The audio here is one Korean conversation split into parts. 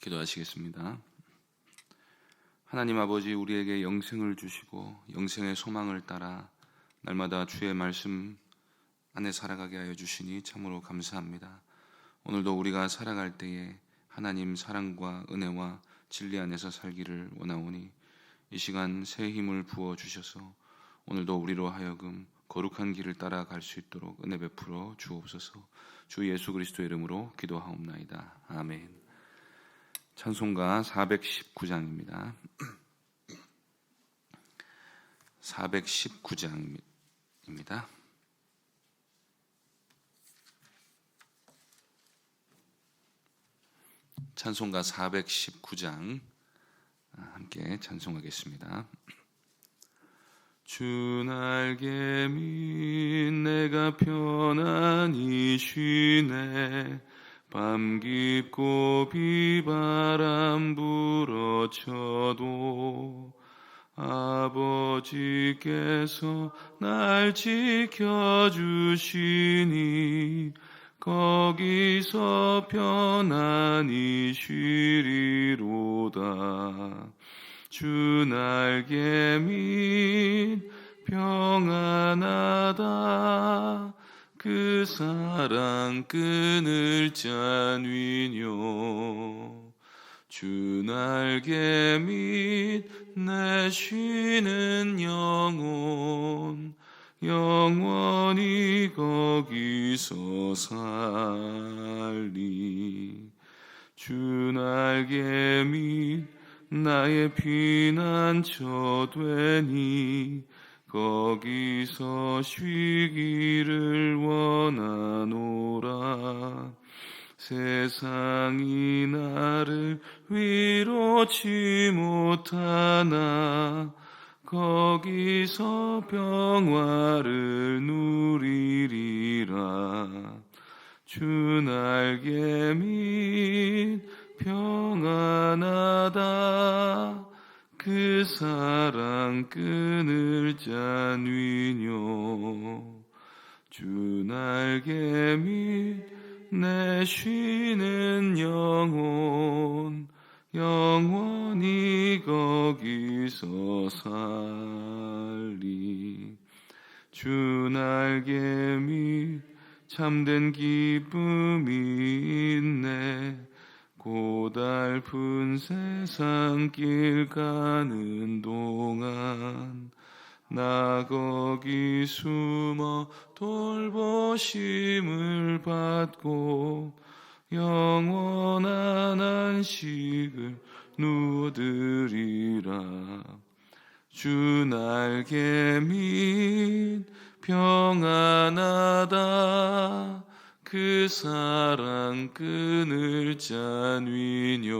기도하시겠습니다. 하나님 아버지, 우리에게 영생을 주시고 영생의 소망을 따라 날마다 주의 말씀 안에 살아가게 하여 주시니 참으로 감사합니다. 오늘도 우리가 살아갈 때에 하나님 사랑과 은혜와 진리 안에서 살기를 원하오니 이 시간 새 힘을 부어 주셔서 오늘도 우리로 하여금 거룩한 길을 따라갈 수 있도록 은혜 베풀어 주옵소서. 주 예수 그리스도의 이름으로 기도하옵나이다. 아멘. 찬송가 419장입니다. 419장입니다. 찬송가 419장 함께 찬송하겠습니다. 주 날개 밑 내가 편안히 쉬네. 밤 깊고 비바람 불어쳐도 아버지께서 날 지켜주시니 거기서 편안히 쉬리로다. 주 날개 밑 평안하다. 그 사랑 끊을 잔위뇨. 주 날개 밑 내 쉬는 영혼 영원히 거기서 살리. 주 날개 밑 나의 피난처 되니 거기서 쉬기를 원하노라. 세상이 나를 위로치 못하나 거기서 평화를 누리리라. 주 날개 밑 평안하다. 그 사랑 끊을 잔위뇨. 주 날개 밑 내 쉬는 영혼 영원히 거기서 살리. 주 날개 밑 참된 기쁨이 있네. 고달픈 세상 길 가는 동안 나 거기 숨어 돌보심을 받고 영원한 안식을 누리리라. 주 날개 밑 평안하다. 그 사랑 끊을 잔위뇨.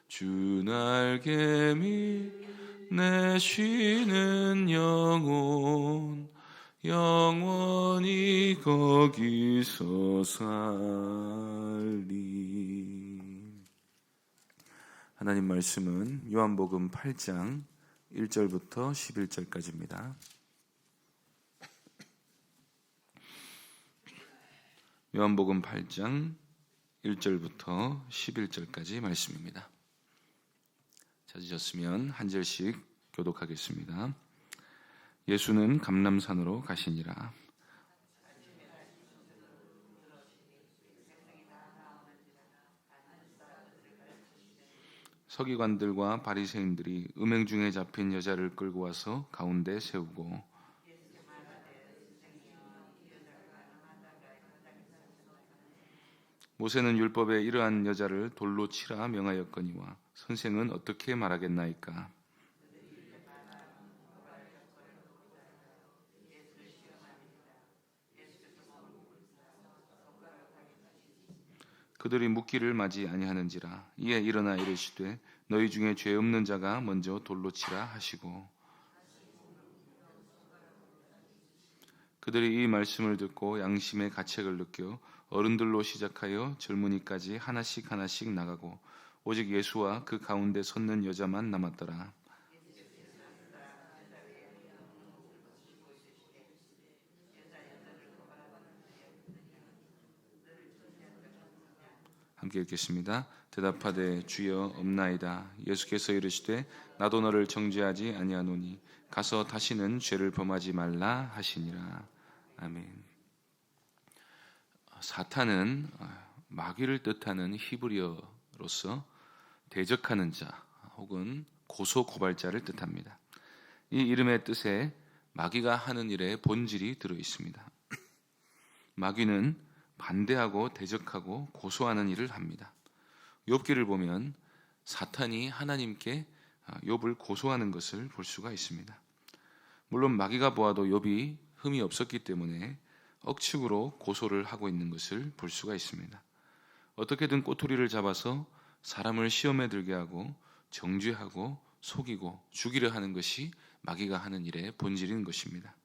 주 날개 밑 내 쉬는 영혼 영원히 거기서 살리. 하나님 말씀은 요한복음 8장 1절부터 11절까지입니다. 요한복음 8장 1절부터 11절까지 말씀입니다. 찾으셨으면 한 절씩 교독하겠습니다. 예수는 감람산으로 가시니라. 서기관들과 바리새인들이 음행 중에 잡힌 여자를 끌고 와서 가운데 세우고 모세는 율법에 이러한 여자를 돌로 치라 명하였거니와 선생은 어떻게 말하겠나이까. 그들이 묻기를 맞이 아니하는지라. 이에 일어나 이르시되 너희 중에 죄 없는 자가 먼저 돌로 치라 하시고 그들이 이 말씀을 듣고 양심의 가책을 느껴 어른들로 시작하여 젊은이까지 하나씩 하나씩 나가고 오직 예수와 그 가운데 섰는 여자만 남았더라. 함께 읽겠습니다. 대답하되 주여 없나이다. 예수께서 이르시되 나도 너를 정죄하지 아니하노니 가서 다시는 죄를 범하지 말라 하시니라. 아멘. 사탄은 마귀를 뜻하는 히브리어로서 대적하는 자 혹은 고소고발자를 뜻합니다. 이 이름의 뜻에 마귀가 하는 일의 본질이 들어 있습니다. 마귀는 반대하고 대적하고 고소하는 일을 합니다. 욥기를 보면 사탄이 하나님께 욥을 고소하는 것을 볼 수가 있습니다. 물론 마귀가 보아도 욥이 흠이 없었기 때문에 억측으로 고소를 하고 있는 것을 볼 수가 있습니다. 어떻게든 꼬투리를 잡아서 사람을 시험에 들게 하고 정죄하고 속이고 죽이려 하는 것이 마귀가 하는 일의 본질인 것입니다.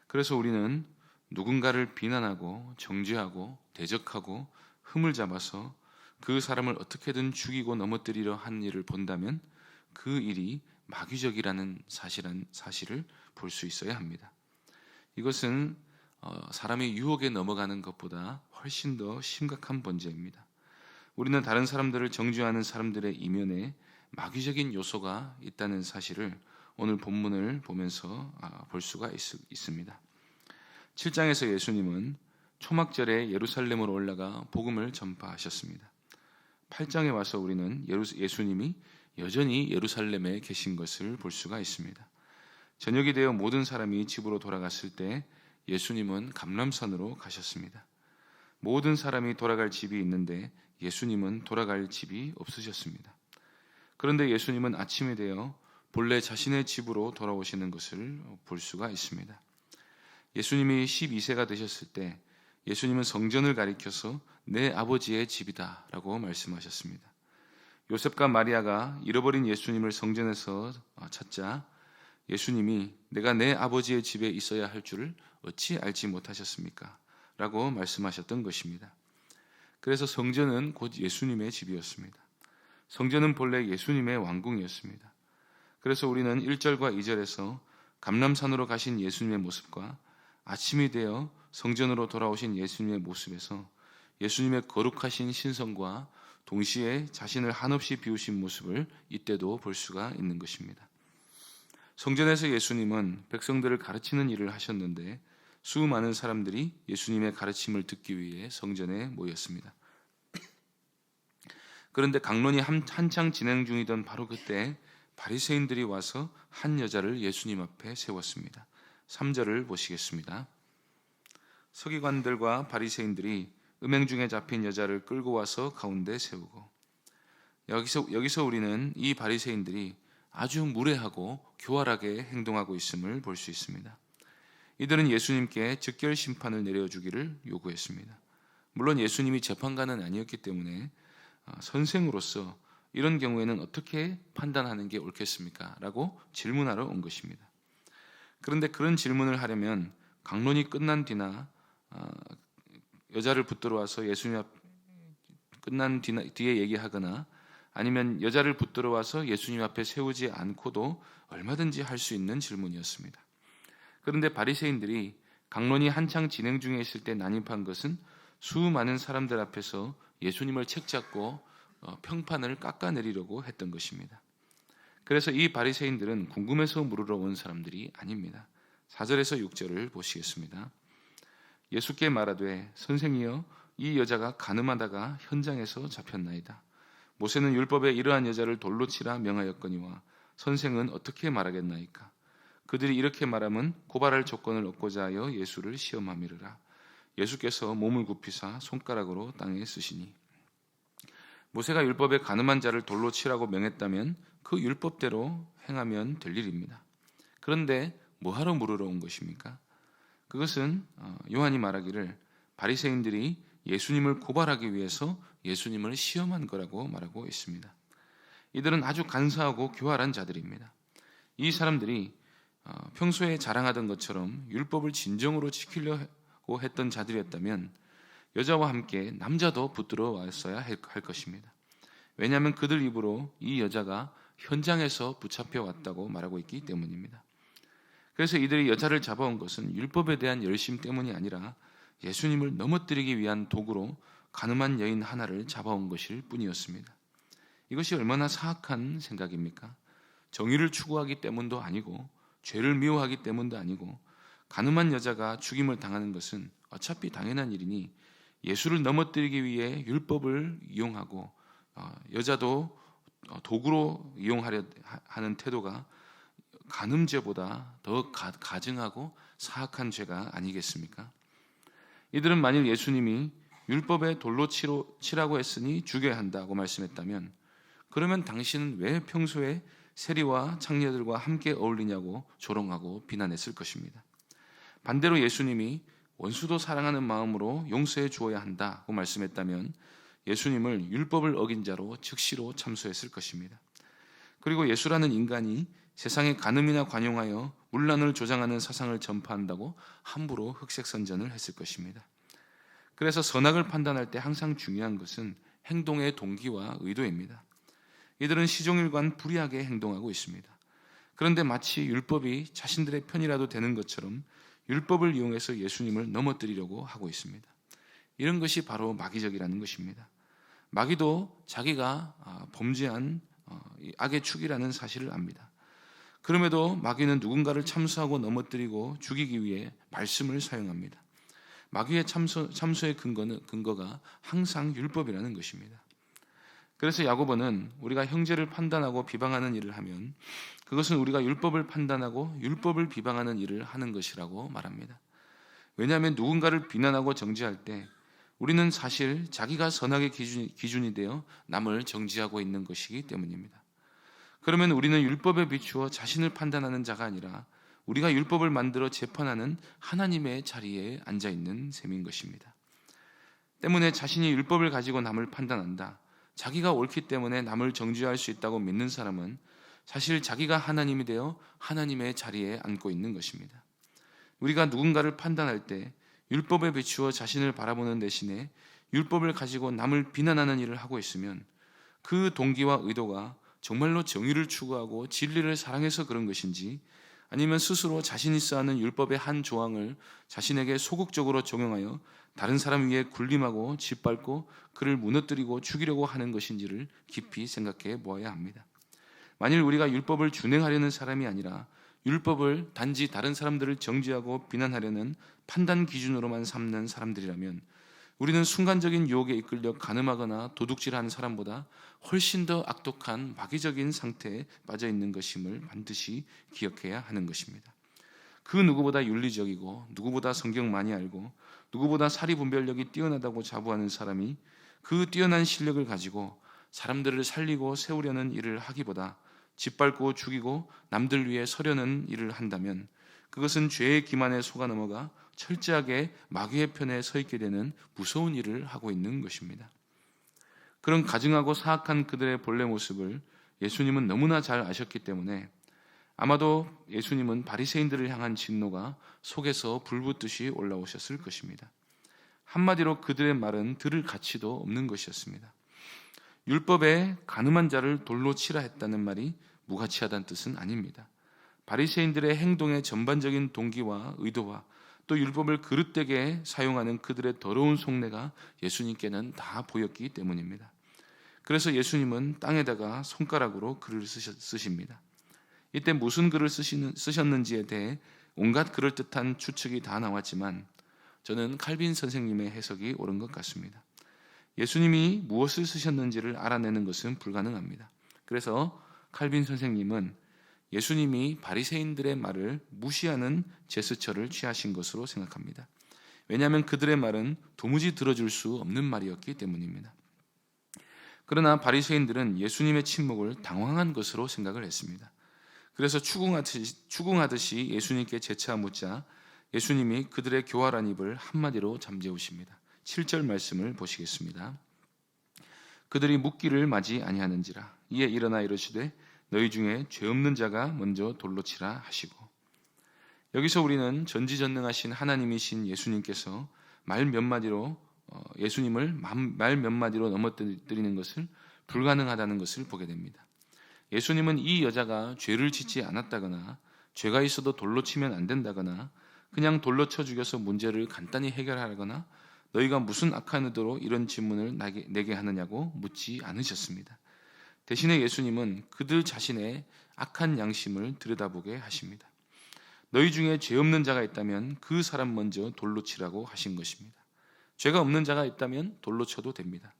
그래서 우리는 누군가를 비난하고 정죄하고 대적하고 흠을 잡아서 그 사람을 어떻게든 죽이고 넘어뜨리려 하는 일을 본다면 그 일이 마귀적이라는 사실을 볼 수 있어야 합니다. 이것은 사람이 유혹에 넘어가는 것보다 훨씬 더 심각한 문제입니다. 우리는 다른 사람들을 정죄하는 사람들의 이면에 마귀적인 요소가 있다는 사실을 오늘 본문을 보면서 볼 수가 있습니다. 7장에서 예수님은 초막절에 예루살렘으로 올라가 복음을 전파하셨습니다. 8장에 와서 우리는 예수님이 여전히 예루살렘에 계신 것을 볼 수가 있습니다. 저녁이 되어 모든 사람이 집으로 돌아갔을 때 예수님은 감람산으로 가셨습니다. 모든 사람이 돌아갈 집이 있는데 예수님은 돌아갈 집이 없으셨습니다. 그런데 예수님은 아침이 되어 본래 자신의 집으로 돌아오시는 것을 볼 수가 있습니다. 예수님이 12세가 되셨을 때 예수님은 성전을 가리켜서 내 아버지의 집이다 라고 말씀하셨습니다. 요셉과 마리아가 잃어버린 예수님을 성전에서 찾자 예수님이 내가 내 아버지의 집에 있어야 할 줄을 어찌 알지 못하셨습니까? 라고 말씀하셨던 것입니다. 그래서 성전은 곧 예수님의 집이었습니다. 성전은 본래 예수님의 왕궁이었습니다. 그래서 우리는 1절과 2절에서 감람산으로 가신 예수님의 모습과 아침이 되어 성전으로 돌아오신 예수님의 모습에서 예수님의 거룩하신 신성과 동시에 자신을 한없이 비우신 모습을 이때도 볼 수가 있는 것입니다. 성전에서 예수님은 백성들을 가르치는 일을 하셨는데 수많은 사람들이 예수님의 가르침을 듣기 위해 성전에 모였습니다. 그런데 강론이 한창 진행 중이던 바로 그때 바리새인들이 와서 한 여자를 예수님 앞에 세웠습니다. 3절을 보시겠습니다. 서기관들과 바리새인들이 음행 중에 잡힌 여자를 끌고 와서 가운데 세우고 여기서 우리는 이 바리새인들이 아주 무례하고 교활하게 행동하고 있음을 볼 수 있습니다. 이들은 예수님께 즉결 심판을 내려주기를 요구했습니다. 물론 예수님이 재판관은 아니었기 때문에 선생으로서 이런 경우에는 어떻게 판단하는 게 옳겠습니까? 라고 질문하러 온 것입니다. 그런데 그런 질문을 하려면 강론이 끝난 뒤나 여자를 붙들어 와서 예수님 앞 끝난 뒤에 얘기하거나 아니면 여자를 붙들어 와서 예수님 앞에 세우지 않고도 얼마든지 할 수 있는 질문이었습니다. 그런데 바리새인들이 강론이 한창 진행 중에 있을 때 난입한 것은 수많은 사람들 앞에서 예수님을 책잡고 평판을 깎아내리려고 했던 것입니다. 그래서 이 바리새인들은 궁금해서 물으러 온 사람들이 아닙니다. 4절에서 6절을 보시겠습니다. 예수께 말하되 선생이여 이 여자가 간음하다가 현장에서 잡혔나이다. 모세는 율법에 이러한 여자를 돌로 치라 명하였거니와 선생은 어떻게 말하겠나이까? 그들이 이렇게 말하면 고발할 조건을 얻고자 하여 예수를 시험함이르라. 예수께서 몸을 굽히사 손가락으로 땅에 쓰시니 모세가 율법에 간음한 자를 돌로 치라고 명했다면 그 율법대로 행하면 될 일입니다. 그런데 뭐하러 물으러 온 것입니까? 그것은 요한이 말하기를 바리새인들이 예수님을 고발하기 위해서 예수님을 시험한 거라고 말하고 있습니다. 이들은 아주 간사하고 교활한 자들입니다. 이 사람들이 평소에 자랑하던 것처럼 율법을 진정으로 지키려고 했던 자들이었다면 여자와 함께 남자도 붙들어 왔어야 할 것입니다. 왜냐하면 그들 입으로 이 여자가 현장에서 붙잡혀 왔다고 말하고 있기 때문입니다. 그래서 이들이 여자를 잡아온 것은 율법에 대한 열심 때문이 아니라 예수님을 넘어뜨리기 위한 도구로 가늠한 여인 하나를 잡아온 것일 뿐이었습니다. 이것이 얼마나 사악한 생각입니까? 정의를 추구하기 때문도 아니고 죄를 미워하기 때문도 아니고 가늠한 여자가 죽임을 당하는 것은 어차피 당연한 일이니 예수를 넘어뜨리기 위해 율법을 이용하고 여자도 도구로 이용하려 하는 태도가 간음죄보다 더 가증하고 사악한 죄가 아니겠습니까? 이들은 만일 예수님이 율법에 돌로 치라고 했으니 죽여야 한다고 말씀했다면 그러면 당신은 왜 평소에 세리와 창녀들과 함께 어울리냐고 조롱하고 비난했을 것입니다. 반대로 예수님이 원수도 사랑하는 마음으로 용서해 주어야 한다고 말씀했다면 예수님을 율법을 어긴 자로 즉시로 참수했을 것입니다. 그리고 예수라는 인간이 세상에 간음이나 관용하여 문란을 조장하는 사상을 전파한다고 함부로 흑색선전을 했을 것입니다. 그래서 선악을 판단할 때 항상 중요한 것은 행동의 동기와 의도입니다. 이들은 시종일관 불의하게 행동하고 있습니다. 그런데 마치 율법이 자신들의 편이라도 되는 것처럼 율법을 이용해서 예수님을 넘어뜨리려고 하고 있습니다. 이런 것이 바로 마귀적이라는 것입니다. 마귀도 자기가 범죄한 악의 축이라는 사실을 압니다. 그럼에도 마귀는 누군가를 참수하고 넘어뜨리고 죽이기 위해 말씀을 사용합니다. 마귀의 참수의 근거가 항상 율법이라는 것입니다. 그래서 야고보는 우리가 형제를 판단하고 비방하는 일을 하면 그것은 우리가 율법을 판단하고 율법을 비방하는 일을 하는 것이라고 말합니다. 왜냐하면 누군가를 비난하고 정죄할 때 우리는 사실 자기가 선악의 기준이 되어 남을 정죄하고 있는 것이기 때문입니다. 그러면 우리는 율법에 비추어 자신을 판단하는 자가 아니라 우리가 율법을 만들어 재판하는 하나님의 자리에 앉아 있는 셈인 것입니다. 때문에 자신이 율법을 가지고 남을 판단한다, 자기가 옳기 때문에 남을 정죄할 수 있다고 믿는 사람은 사실 자기가 하나님이 되어 하나님의 자리에 앉고 있는 것입니다. 우리가 누군가를 판단할 때 율법에 비추어 자신을 바라보는 대신에 율법을 가지고 남을 비난하는 일을 하고 있으면 그 동기와 의도가 정말로 정의를 추구하고 진리를 사랑해서 그런 것인지 아니면 스스로 자신이 쌓아놓은 율법의 한 조항을 자신에게 소극적으로 적용하여 다른 사람 위에 군림하고 짓밟고 그를 무너뜨리고 죽이려고 하는 것인지를 깊이 생각해 보아야 합니다. 만일 우리가 율법을 준행하려는 사람이 아니라 율법을 단지 다른 사람들을 정죄하고 비난하려는 판단 기준으로만 삼는 사람들이라면 우리는 순간적인 유혹에 이끌려 간음하거나 도둑질하는 사람보다 훨씬 더 악독한 마귀적인 상태에 빠져 있는 것임을 반드시 기억해야 하는 것입니다. 그 누구보다 윤리적이고 누구보다 성경 많이 알고 누구보다 사리 분별력이 뛰어나다고 자부하는 사람이 그 뛰어난 실력을 가지고 사람들을 살리고 세우려는 일을 하기보다 짓밟고 죽이고 남들 위해 서려는 일을 한다면 그것은 죄의 기만에 속아 넘어가 철저하게 마귀의 편에 서 있게 되는 무서운 일을 하고 있는 것입니다. 그런 가증하고 사악한 그들의 본래 모습을 예수님은 너무나 잘 아셨기 때문에 아마도 예수님은 바리새인들을 향한 진노가 속에서 불붙듯이 올라오셨을 것입니다. 한마디로 그들의 말은 들을 가치도 없는 것이었습니다. 율법에 간음한 자를 돌로 치라 했다는 말이 무가치하다는 뜻은 아닙니다. 바리새인들의 행동의 전반적인 동기와 의도와 또 율법을 그릇되게 사용하는 그들의 더러운 속내가 예수님께는 다 보였기 때문입니다. 그래서 예수님은 땅에다가 손가락으로 글을 쓰십니다. 이때 무슨 글을 쓰셨는지에 대해 온갖 그럴듯한 추측이 다 나왔지만 저는 칼빈 선생님의 해석이 옳은 것 같습니다. 예수님이 무엇을 쓰셨는지를 알아내는 것은 불가능합니다. 그래서 칼빈 선생님은 예수님이 바리새인들의 말을 무시하는 제스처를 취하신 것으로 생각합니다. 왜냐하면 그들의 말은 도무지 들어줄 수 없는 말이었기 때문입니다. 그러나 바리새인들은 예수님의 침묵을 당황한 것으로 생각을 했습니다. 그래서 추궁하듯이 예수님께 재차 묻자 예수님이 그들의 교활한 입을 한마디로 잠재우십니다. 7절 말씀을 보시겠습니다. 그들이 묻기를 마지 아니하는지라 이에 일어나 이르시되 너희 중에 죄 없는 자가 먼저 돌로 치라 하시고, 여기서 우리는 전지전능하신 하나님이신 예수님께서 말 몇 마디로 예수님을 말 몇 마디로 넘어뜨리는 것을 불가능하다는 것을 보게 됩니다. 예수님은 이 여자가 죄를 짓지 않았다거나 죄가 있어도 돌로 치면 안 된다거나 그냥 돌로 쳐 죽여서 문제를 간단히 해결하거나 너희가 무슨 악한 의도로 이런 질문을 내게 하느냐고 묻지 않으셨습니다. 대신에 예수님은 그들 자신의 악한 양심을 들여다보게 하십니다. 너희 중에 죄 없는 자가 있다면 그 사람 먼저 돌로 치라고 하신 것입니다. 죄가 없는 자가 있다면 돌로 쳐도 됩니다.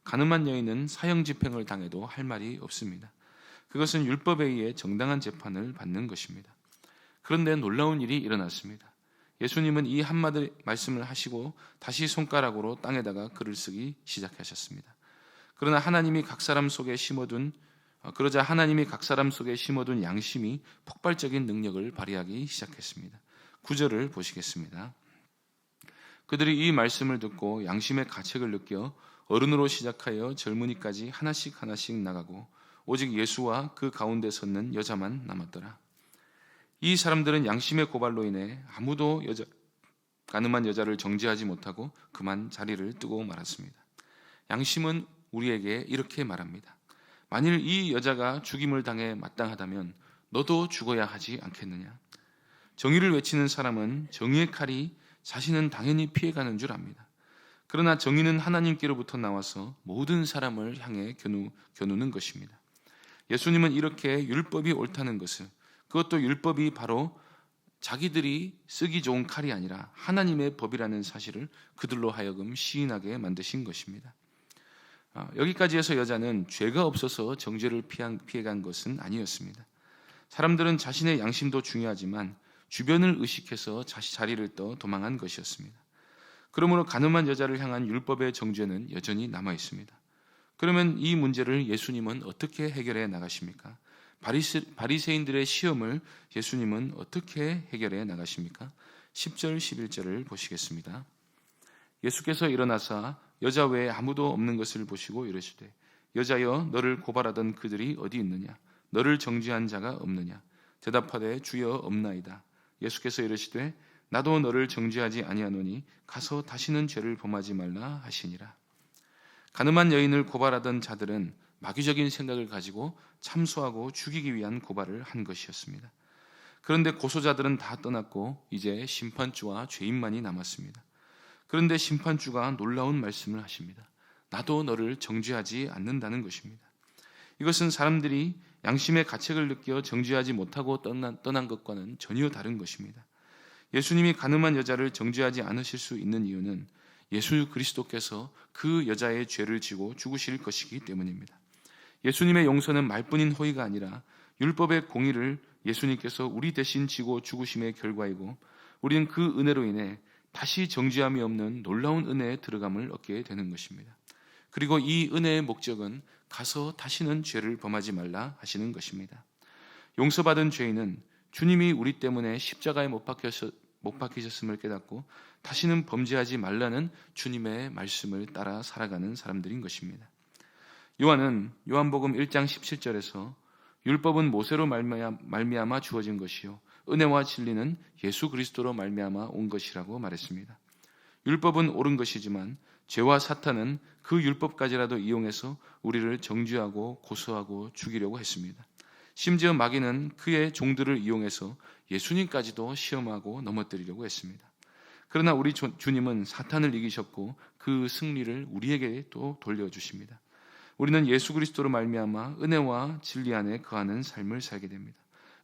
가늠한 여인은 사형 집행을 당해도 할 말이 없습니다. 그것은 율법에 의해 정당한 재판을 받는 것입니다. 그런데 놀라운 일이 일어났습니다. 예수님은 이 한마디 말씀을 하시고 다시 손가락으로 땅에다가 글을 쓰기 시작하셨습니다. 그러자 하나님이 각 사람 속에 심어둔 양심이 폭발적인 능력을 발휘하기 시작했습니다. 9절을 보시겠습니다. 그들이 이 말씀을 듣고 양심의 가책을 느껴 어른으로 시작하여 젊은이까지 하나씩 나가고 오직 예수와 그 가운데 섰는 여자만 남았더라. 이 사람들은 양심의 고발로 인해 아무도 가늠한 여자를 정죄하지 못하고 그만 자리를 뜨고 말았습니다. 양심은 우리에게 이렇게 말합니다. 만일 이 여자가 죽임을 당해 마땅하다면 너도 죽어야 하지 않겠느냐? 정의를 외치는 사람은 정의의 칼이 자신은 당연히 피해가는 줄 압니다. 그러나 정의는 하나님께로부터 나와서 모든 사람을 향해 겨누는 것입니다. 예수님은 이렇게 율법이 옳다는 것을, 그것도 율법이 바로 자기들이 쓰기 좋은 칼이 아니라 하나님의 법이라는 사실을 그들로 하여금 시인하게 만드신 것입니다. 여기까지 해서 여자는 죄가 없어서 정죄를 피해간 것은 아니었습니다. 사람들은 자신의 양심도 중요하지만 주변을 의식해서 자리를 떠 도망한 것이었습니다. 그러므로 가늠한 여자를 향한 율법의 정죄는 여전히 남아 있습니다. 그러면 이 문제를 예수님은 어떻게 해결해 나가십니까? 바리새인들의 시험을 예수님은 어떻게 해결해 나가십니까? 10절 11절을 보시겠습니다. 예수께서 일어나사 여자 외에 아무도 없는 것을 보시고 이르시되 여자여 너를 고발하던 그들이 어디 있느냐? 너를 정죄한 자가 없느냐? 대답하되 주여 없나이다. 예수께서 이르시되 나도 너를 정죄하지 아니하노니 가서 다시는 죄를 범하지 말라 하시니라. 가늠한 여인을 고발하던 자들은 마귀적인 생각을 가지고 참수하고 죽이기 위한 고발을 한 것이었습니다. 그런데 고소자들은 다 떠났고 이제 심판주와 죄인만이 남았습니다. 그런데 심판주가 놀라운 말씀을 하십니다. 나도 너를 정죄하지 않는다는 것입니다. 이것은 사람들이 양심의 가책을 느껴 정죄하지 못하고 떠난 것과는 전혀 다른 것입니다. 예수님이 가늠한 여자를 정죄하지 않으실 수 있는 이유는 예수 그리스도께서 그 여자의 죄를 지고 죽으실 것이기 때문입니다. 예수님의 용서는 말뿐인 호의가 아니라 율법의 공의를 예수님께서 우리 대신 지고 죽으심의 결과이고 우리는 그 은혜로 인해 다시 정죄함이 없는 놀라운 은혜에 들어감을 얻게 되는 것입니다. 그리고 이 은혜의 목적은 가서 다시는 죄를 범하지 말라 하시는 것입니다. 용서받은 죄인은 주님이 우리 때문에 십자가에 못 박히셨음을 깨닫고 다시는 범죄하지 말라는 주님의 말씀을 따라 살아가는 사람들인 것입니다. 요한은 요한복음 1장 17절에서 율법은 모세로 말미암아 주어진 것이요 은혜와 진리는 예수 그리스도로 말미암아 온 것이라고 말했습니다. 율법은 옳은 것이지만 죄와 사탄은 그 율법까지라도 이용해서 우리를 정죄하고 고소하고 죽이려고 했습니다. 심지어 마귀는 그의 종들을 이용해서 예수님까지도 시험하고 넘어뜨리려고 했습니다. 그러나 우리 주님은 사탄을 이기셨고 그 승리를 우리에게 또 돌려주십니다. 우리는 예수 그리스도로 말미암아 은혜와 진리 안에 거하는 삶을 살게 됩니다.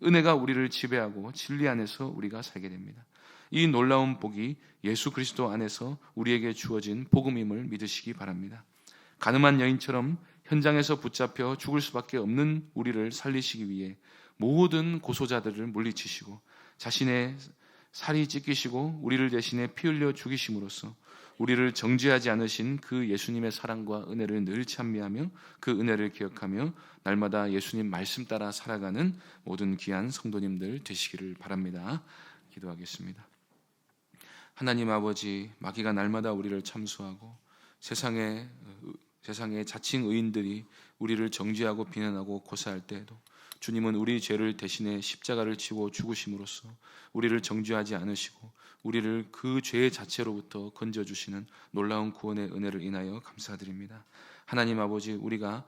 은혜가 우리를 지배하고 진리 안에서 우리가 살게 됩니다. 이 놀라운 복이 예수 그리스도 안에서 우리에게 주어진 복음임을 믿으시기 바랍니다. 가늠한 여인처럼 현장에서 붙잡혀 죽을 수밖에 없는 우리를 살리시기 위해 모든 고소자들을 물리치시고 자신의 살이 찢기시고 우리를 대신에 피 흘려 죽이심으로써 우리를 정죄하지 않으신 그 예수님의 사랑과 은혜를 늘 찬미하며 그 은혜를 기억하며 날마다 예수님 말씀 따라 살아가는 모든 귀한 성도님들 되시기를 바랍니다. 기도하겠습니다. 하나님 아버지, 마귀가 날마다 우리를 참수하고 세상의 자칭 의인들이 우리를 정죄하고 비난하고 고사할 때에도 주님은 우리 죄를 대신해 십자가를 지고 죽으심으로써 우리를 정죄하지 않으시고 우리를 그 죄 자체로부터 건져주시는 놀라운 구원의 은혜를 인하여 감사드립니다. 하나님 아버지, 우리가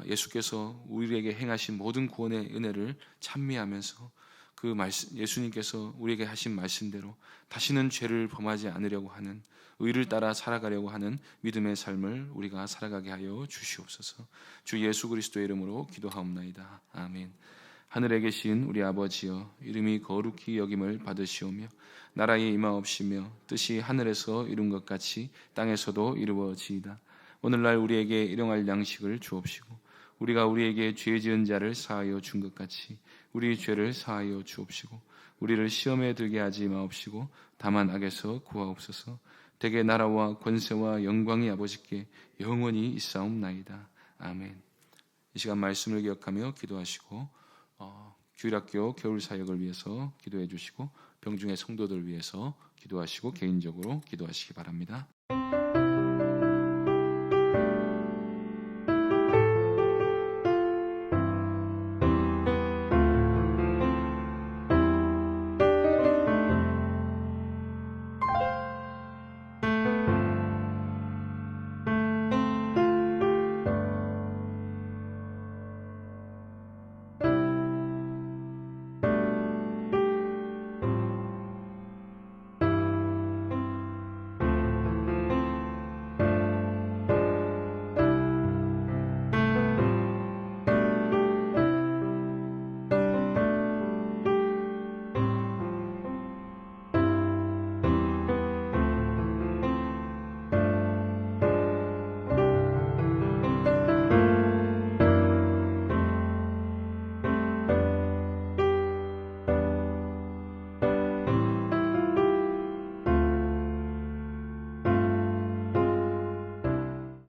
예수께서 우리에게 행하신 모든 구원의 은혜를 찬미하면서 그 말씀, 예수님께서 우리에게 하신 말씀대로 다시는 죄를 범하지 않으려고 하는, 의를 따라 살아가려고 하는 믿음의 삶을 우리가 살아가게 하여 주시옵소서. 주 예수 그리스도의 이름으로 기도하옵나이다. 아멘. 하늘에 계신 우리 아버지여, 이름이 거룩히 여김을 받으시오며 나라에 임하옵시며 뜻이 하늘에서 이룬 것 같이 땅에서도 이루어지이다. 오늘날 우리에게 일용할 양식을 주옵시고 우리가 우리에게 죄 지은 자를 사하여 준 것 같이 우리 죄를 사하여 주옵시고 우리를 시험에 들게 하지 마옵시고 다만 악에서 구하옵소서. 대개 나라와 권세와 영광이 아버지께 영원히 있사옵나이다. 아멘. 이 시간 말씀을 기억하며 기도하시고 주일학교 겨울 사역을 위해서 기도해 주시고 병중의 성도들 위해서 기도하시고 개인적으로 기도하시기 바랍니다.